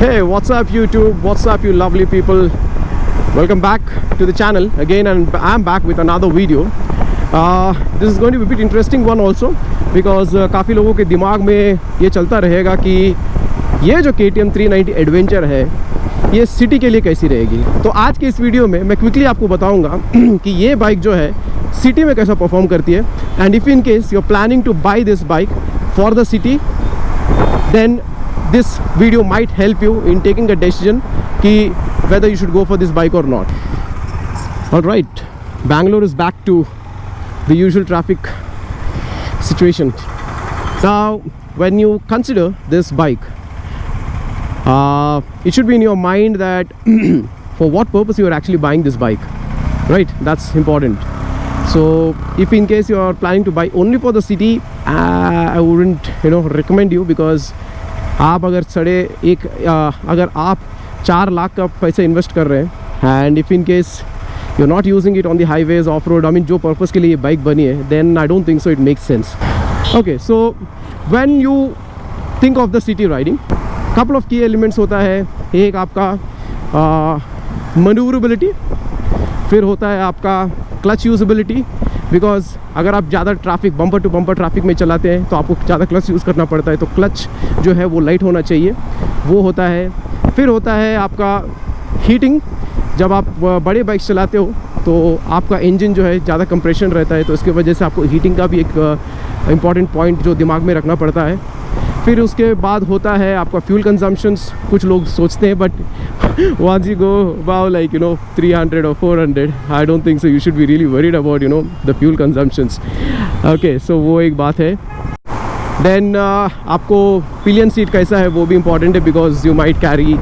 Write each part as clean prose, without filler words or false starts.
Hey, what's up YouTube? What's up you lovely people? Welcome back to the channel again, and I'm back with another video. This is going to be a bit interesting one also because काफ़ी लोगों के दिमाग में ये चलता रहेगा कि ये जो KTM 390 एडवेंचर है ये सिटी के लिए कैसी रहेगी। तो आज के इस वीडियो में मैं क्विकली आपको बताऊंगा कि ये बाइक जो है सिटी में कैसा परफॉर्म करती है, and if in case you are planning to buy this bike for the city, then this video might help you in taking a decision ki whether you should go for this bike or not. All right, Bangalore is back to the usual traffic situation. Now when you consider this bike, it should be in your mind that for what purpose you are actually buying this bike, right? That's important. So if in case you are planning to buy only for the city, I wouldn't recommend you, because आप अगर अगर आप 4 लाख का पैसे invest कर रहे हैं and if in case you not using it on the highways off road, I mean जो पर्पज़ के लिए ये बाइक बनी है, then I don't think so it makes sense. Okay, so when you think of the city riding, couple of की elements होता है. एक आपका मैन्यूवरेबिलिटी, फिर होता है आपका क्लच यूजेबिलिटी, बिकॉज अगर आप ज़्यादा traffic bumper to bumper traffic में चलाते हैं तो आपको ज़्यादा क्लच यूज़ करना पड़ता है, तो क्लच जो है वो लाइट होना चाहिए, वो होता है. फिर होता है आपका हीटिंग. जब आप बड़े बाइक्स चलाते हो तो आपका इंजन जो है ज़्यादा कंप्रेशन रहता है, तो इसके वजह से आपको हीटिंग का भी एक इम्पॉर्टेंट पॉइंट जो दिमाग में रखना पड़ता है. फिर उसके बाद होता है आपका फ्यूल कंजम्पशंस. कुछ लोग सोचते हैं but once you go about like 300 or 400, I don't think so you should be really worried about the fuel consumptions. Okay, so वो एक बात है. Then आपको पिलियन सीट कैसा है वो भी important है, because you might carry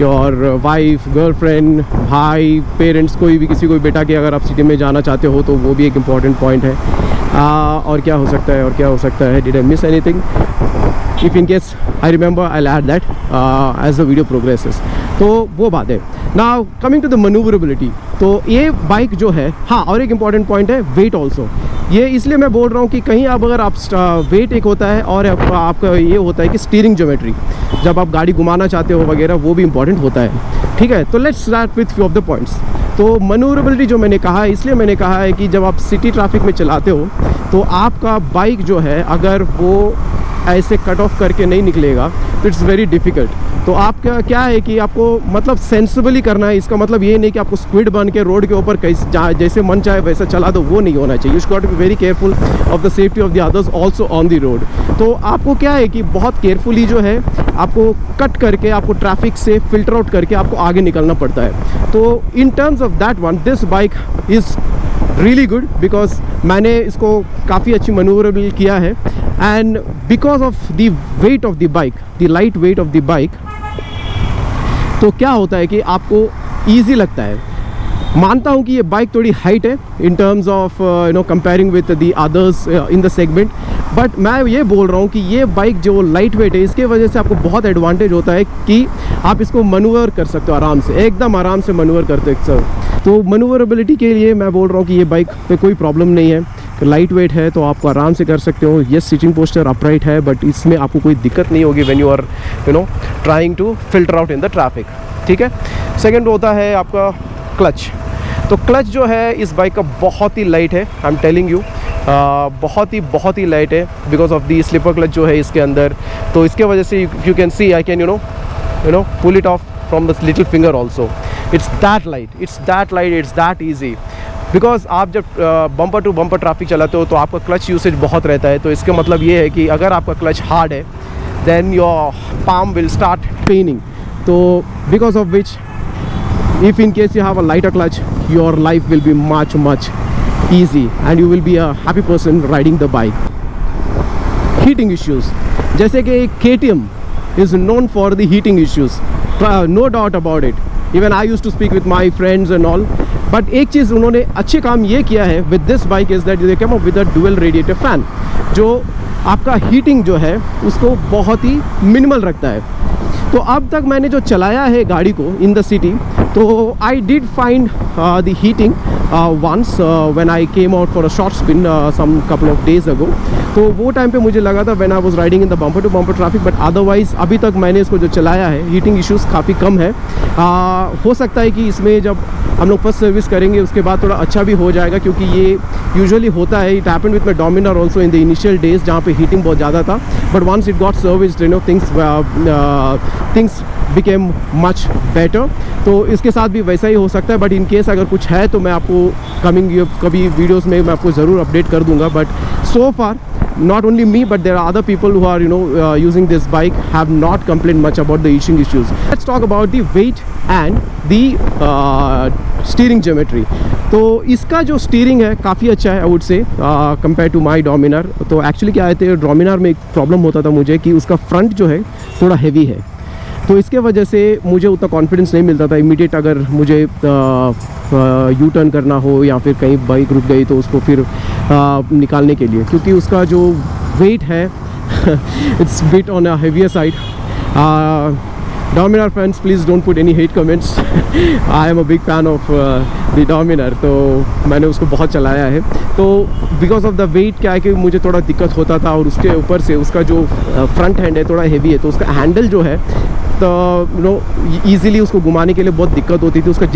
your wife, girlfriend, भाई, पेरेंट्स, कोई भी किसी को भी बेटा के अगर आप सिटी में जाना चाहते हो तो वो भी एक इम्पॉर्टेंट पॉइंट है. और क्या हो सकता है, और क्या हो सकता है, did I miss anything? If in case I remember, I'll add that as the video progresses. तो वो बात है. Now coming to the maneuverability, तो ये बाइक जो है, हाँ, और एक इम्पॉर्टेंट पॉइंट है वेट ऑल्सो. ये इसलिए मैं बोल रहा हूँ कि कहीं आप अगर आप वेट एक होता है और आपका ये होता है कि स्टीयरिंग ज्योमेट्री, जब आप गाड़ी घुमाना चाहते हो वगैरह, वो भी इम्पॉर्टेंट होता है. ठीक है, तो let's start with few of the points. तो मैन्यूवरेबिलिटी जो मैंने कहा है, इसलिए मैंने कहा है कि जब आप सिटी ट्रैफिक में चलाते हो तो आपका बाइक जो है अगर वो ऐसे कट ऑफ करके नहीं निकलेगा तो इट्स वेरी डिफ़िकल्ट. तो आपका क्या है कि आपको मतलब सेंसिबली करना है. इसका मतलब ये नहीं कि आपको स्क्विड बन के रोड के ऊपर जैसे मन चाहे वैसा चला दो, वो नहीं होना चाहिए. You got to be very careful of the safety of the others also on the road. तो आपको क्या है कि बहुत केयरफुली जो है आपको कट करके, आपको ट्रैफिक से फिल्टर आउट करके आपको आगे निकलना पड़ता है. तो in terms of that one, this bike is really good, because मैंने इसको काफ़ी अच्छी मैन्यूवरेबल किया है. And because of the weight of the bike, the light weight of the bike, तो क्या होता है कि आपको ईजी लगता है. मानता हूँ कि ये बाइक थोड़ी हाइट है in terms of comparing with the others in the segment, but मैं ये बोल रहा हूँ कि ये बाइक जो लाइट वेट है, इसके वजह से आपको बहुत एडवांटेज होता है कि आप इसको मैन्यूवर कर सकते हो आराम से, एकदम आराम से मैन्यूवर करते हो. तो मैन्यूवरेबिलिटी के लिए मैं बोल रहा हूँ कि ये बाइक पे कोई प्रॉब्लम नहीं है. लाइट वेट है तो आपको आराम से कर सकते हो. ये सीटिंग पोस्चर अपराइट है, बट इसमें आपको कोई दिक्कत नहीं होगी when you are trying to filter out in the traffic. ठीक है. सेकंड होता है आपका क्लच. तो क्लच जो है इस बाइक का बहुत ही लाइट है, आई एम टेलिंग यू, बहुत ही लाइट है because of the slipper clutch जो है इसके अंदर. तो इसके वजह से you can see I can pull it off from the little finger also. It's that light, it's that easy. Because आप जब बम्पर टू बम्पर ट्रैफिक चलाते हो तो आपका क्लच यूसेज बहुत रहता है. तो इसका मतलब ये है कि अगर आपका क्लच हार्ड है, then your palm will start paining. तो because of which, if in case you have a lighter clutch, your life will be much easy and you will be a happy person riding the bike. Heating issues, जैसे कि KTM is known for the heating issues, no doubt about it. Even I used to speak with my friends and all. But एक चीज़ उन्होंने अच्छे काम ये किया है with this bike is that they came up with a dual radiator fan, जो आपका heating जो है उसको बहुत ही मिनिमल रखता है. तो अब तक मैंने जो चलाया है गाड़ी को इन द सिटी, तो I did find the heating once when I came out for a short spin some couple of days ago. तो वो टाइम पे मुझे लगा था when I was riding in the bumper to bumper traffic, but otherwise अभी तक मैंने इसको जो चलाया है हीटिंग इश्यूज़ काफ़ी कम है. हो सकता है कि इसमें जब हम लोग फर्स्ट सर्विस करेंगे उसके बाद थोड़ा अच्छा भी हो जाएगा, क्योंकि ये यूजुअली होता है. It happened with my Dominar also in the initial days जहाँ पे हीटिंग बहुत ज़्यादा था, but once it got serviced, you know, things became much better. तो इसके साथ भी वैसा ही हो सकता है, बट इन केस अगर कुछ है तो मैं आपको कमिंग कभी वीडियोस में मैं आपको ज़रूर अपडेट कर दूंगा. But so far not only me but there are other people who are, you know, using this bike have not complained much about the heating issues. Let's talk about the weight and the steering geometry. तो इसका जो steering है काफ़ी अच्छा है, I would say, compare to my Dominar. तो actually क्या आए थे, डोमिनार में एक प्रॉब्लम होता था मुझे कि उसका फ्रंट जो है थोड़ा हैवी है, तो इसके वजह से मुझे उतना कॉन्फिडेंस नहीं मिलता था इमीडिएट अगर मुझे यू टर्न करना हो या फिर कहीं बाइक रुक गई तो उसको फिर निकालने के लिए, क्योंकि उसका जो वेट है it's bit on a heavier side. Dominar fans, please don't put any hate comments. I am a big fan of the Dominar. तो मैंने उसको बहुत चलाया है. तो बिकॉज ऑफ द वेट क्या है कि मुझे थोड़ा दिक्कत होता था, और उसके ऊपर से उसका जो फ्रंट हैंड है थोड़ा हेवी है, तो उसका हैंडल जो है तो यू नो ईज़िली उसको घुमाने के लिए बहुत दिक्कत होती थी. उसका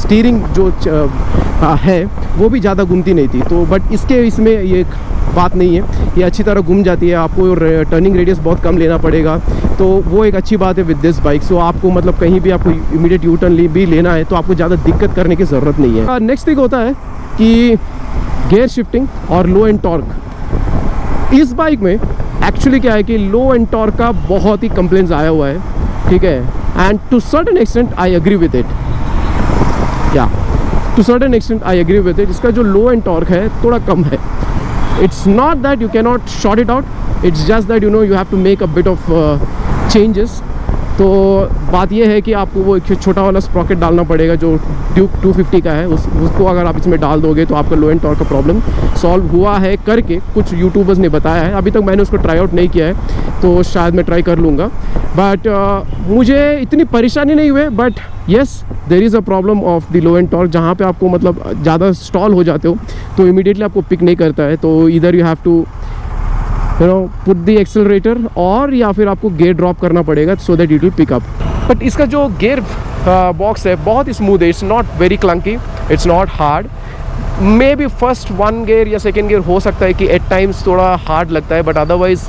स्टीयरिंग जो है वो भी ज़्यादा घूमती नहीं थी. तो बट इसमें ये बात नहीं है, ये अच्छी तरह घूम जाती है. आपको टर्निंग रेडियस बहुत कम लेना पड़ेगा, तो वो एक अच्छी बात है विद दिस बाइक. सो आपको मतलब कहीं भी आपको इमीडिएट यू टर्न भी लेना है तो आपको ज़्यादा दिक्कत करने की ज़रूरत नहीं है. नेक्स्ट थिंग होता है कि गियर शिफ्टिंग और लो एंड टॉर्क. इस बाइक में एक्चुअली क्या है कि लो एंड टॉर्क का बहुत ही कंप्लेंट्स आया हुआ है, ठीक है, and to certain extent I agree with it. या to certain extent I agree with it. इसका जो लो एंड टॉर्क है थोड़ा कम है. It's not that you cannot short it out, it's just that, you know, you have to make a bit of changes. तो बात ये है कि आपको वो एक छोटा वाला स्प्रॉकेट डालना पड़ेगा जो ड्यूक 250 का है. उसको अगर आप इसमें डाल दोगे तो आपका लो एंड टॉर्क का प्रॉब्लम सॉल्व हुआ है करके कुछ यूट्यूबर्स ने बताया है. अभी तक मैंने उसको ट्राई आउट नहीं किया है, तो शायद मैं ट्राई कर लूँगा. बट मुझे इतनी परेशानी नहीं हुई. But yes, there is a problem of the low end torque, जहाँ पे आपको मतलब ज़्यादा स्टॉल हो जाते हो तो इमीडिएटली आपको पिक नहीं करता है. तो इधर you have to put the accelerator, और या फिर आपको गियर ड्रॉप करना पड़ेगा so that it will pick up. But इसका जो गियर बॉक्स है बहुत ही स्मूथ है. It's not very clunky, it's not hard. Maybe first 1 gear या सेकेंड गियर हो सकता है कि एट टाइम्स थोड़ा हार्ड लगता है, but otherwise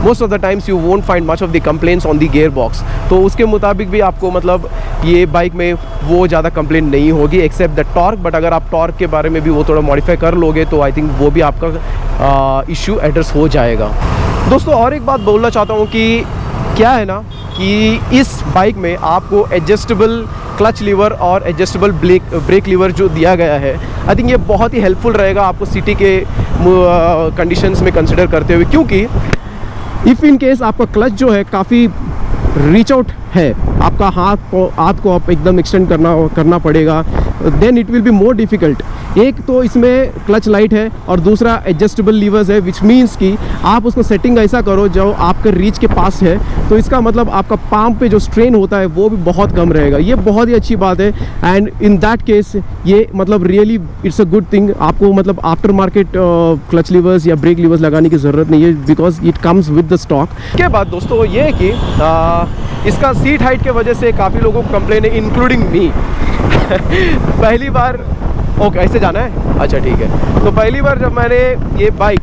most of the times you won't find much of the complaints on the gearbox. तो उसके मुताबिक भी आपको मतलब ये बाइक में वो ज़्यादा कंप्लेंट नहीं होगी एक्सेप्ट द टॉर्क. बट अगर आप टॉर्क के बारे में भी वो थोड़ा मॉडिफाई कर लोगे तो आई थिंक वो भी आपका इशू एड्रेस हो जाएगा. दोस्तों और एक बात बोलना चाहता हूँ कि क्या है ना कि इस बाइक में आपको एडजस्टेबल क्लच लीवर और एडजस्टेबल ब्रेक लीवर जो दिया गया है, आई थिंक ये बहुत ही हेल्पफुल रहेगा आपको सिटी के कंडीशंस में कंसिडर करते हुए. क्योंकि इफ़ इन केस आपका क्लच जो है काफ़ी रीच आउट है, आपका हाथ को आप एकदम एक्सटेंड करना पड़ेगा, then it will be more difficult. एक तो इसमें क्लच लाइट है और दूसरा एडजस्टेबल लीवर्स है, विच मीन्स कि आप उसको सेटिंग ऐसा करो जो आपके रीच के पास है, तो इसका मतलब आपका पाम पे जो स्ट्रेन होता है वो भी बहुत कम रहेगा. ये बहुत ही अच्छी बात है. एंड इन दैट केस ये मतलब really it's a good thing. आपको मतलब आफ्टर मार्केट क्लच लीवर्स या ब्रेक लीवर्स लगाने की ज़रूरत नहीं है, because it comes with the stock. के बाद दोस्तों ये है कि इसका सीट हाइट के वजह से काफ़ी लोगों को कंप्लेन है, इंक्लूडिंग मी. पहली बार ओके ऐसे जाना है, अच्छा ठीक है. तो पहली बार जब मैंने ये बाइक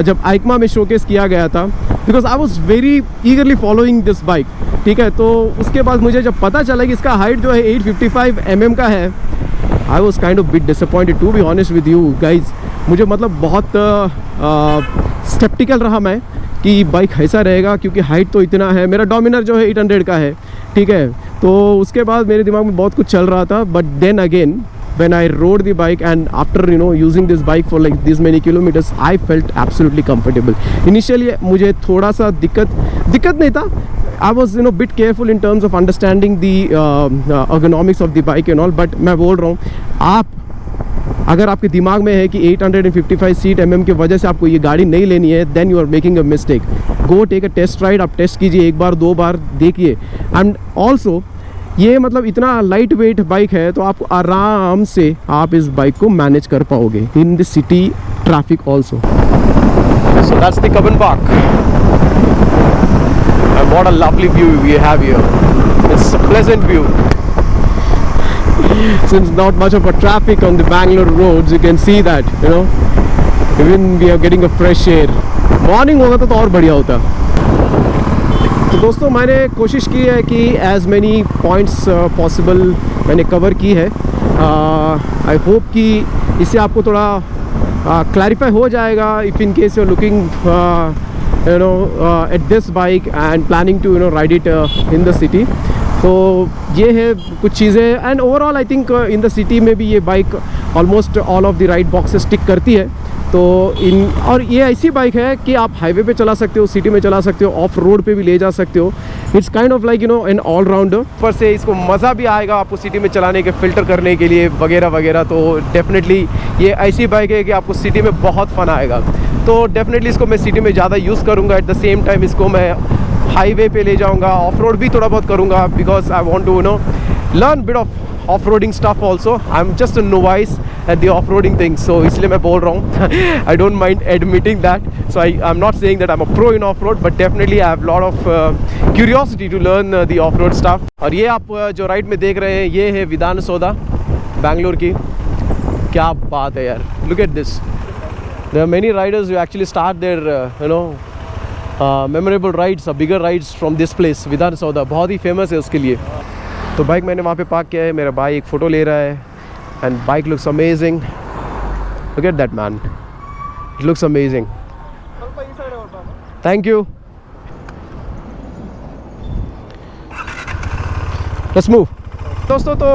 जब आइकमा में शोकेस किया गया था, because I was very ईगरली following this bike, ठीक है. तो उसके बाद मुझे जब पता चला कि इसका हाइट जो है 855 mm का है, I was kind of bit disappointed to be honest with you guys. मुझे मतलब बहुत स्केप्टिकल रहा मैं कि बाइक ऐसा रहेगा, क्योंकि हाइट तो इतना है. मेरा डोमिनार जो है 800 का है, ठीक है. तो उसके बाद मेरे दिमाग में बहुत कुछ चल रहा था. But then again when I rode the bike and after, you know, using this bike for like this many kilometers, I felt absolutely comfortable. Initially मुझे थोड़ा सा दिक्कत नहीं था. I was, you know, bit careful in terms of understanding the ergonomics of the bike and all. but मैं बोल रहा हूँ, आप अगर आपके दिमाग में है कि 855 mm की वजह से आपको ये गाड़ी नहीं लेनी है, then you are making a mistake. Go take a test ride. आप टेस्ट कीजिए, 1 बार 2 बार देखिए. एंड ऑल्सो ये मतलब इतना लाइट वेट बाइक है तो आप आराम से आप इस बाइक को मैनेज कर पाओगे इन the city traffic also. So that's the Cubbon park and what a lovely view we have here. It's a pleasant view. Since not much of a traffic on the Bangalore roads, you can see that, you know, even we are getting a fresh air. Morning होगा तो और बढ़िया होता। तो दोस्तों मैंने कोशिश की है कि as many points possible मैंने कवर की है। I hope कि इससे आपको थोड़ा clarify हो जाएगा if in case you're looking you know at this bike and planning to, you know, ride it in the city। तो ये है कुछ चीज़ें and overall I think in the city में भी ये bike almost all of the right boxes tick करती है। तो इन और ये ऐसी बाइक है कि आप हाईवे पे चला सकते हो, सिटी में चला सकते हो, ऑफ रोड पे भी ले जा सकते हो। It's kind of like, you know, an all rounder. ऊपर से इसको मज़ा भी आएगा आपको सिटी में चलाने के, फ़िल्टर करने के लिए वगैरह वगैरह। तो डेफिनेटली ये ऐसी बाइक है कि आपको सिटी में बहुत फ़न आएगा। तो डेफिनेटली इसको मैं सिटी में ज़्यादा यूज़ करूँगा। एट द सेम टाइम इसको मैं हाईवे पे ले जाऊँगा, ऑफ रोड भी थोड़ा बहुत करूँगा because I want to, you know, learn bit of off-roading stuff also. I'm just a novice at the off-roading thing, so इसलिए मैं बोल रहा हूँ। I don't mind admitting that. So I'm not saying that I'm a pro in off-road, but definitely I have a lot of curiosity to learn the off-road stuff. और ये आप जो right में देख रहे हैं ये है विधान सौदा बैंगलोर की। क्या बात है यार, look at this. There are many riders who actually start their you know memorable rides, bigger rides from this place, विधान सौदा। बहुत ही फेमस है उसके लिए। तो बाइक मैंने वहाँ पे पार्क किया है, मेरा भाई एक फ़ोटो ले रहा है and bike looks amazing. Look at that man, it looks amazing. Thank you. Let's move. दोस्तों तो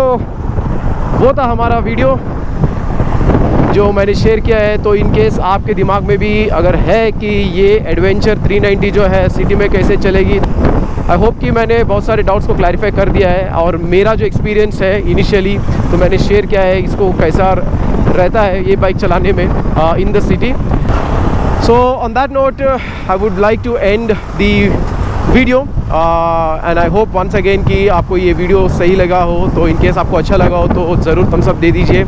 वो था हमारा वीडियो जो मैंने शेयर किया है। तो इन केस आपके दिमाग में भी अगर है कि ये एडवेंचर 390 जो है सिटी में कैसे चलेगी, आई होप कि मैंने बहुत सारे डाउट्स को क्लैरिफाई कर दिया है। और मेरा जो एक्सपीरियंस है इनिशियली तो मैंने शेयर किया है इसको कैसा रहता है ये बाइक चलाने में in the city. So on that note I would like to end the video and I hope once again कि आपको ये वीडियो सही लगा हो। तो इन केस आपको अच्छा लगा हो तो ज़रूर थम्स अप दे दीजिए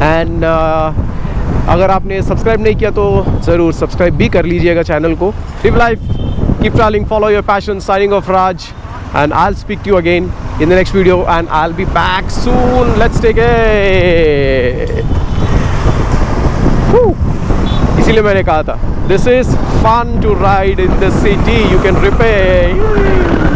एंड अगर आपने सब्सक्राइब नहीं किया तो ज़रूर सब्सक्राइब भी कर लीजिएगा चैनल को। Live life, keep traveling, follow your passion. Signing off, Raj, and I'll speak to you again in the next video and I'll be back soon. Let's take it. इसीलिए मैंने कहा था this is fun to ride in the city. You can repair.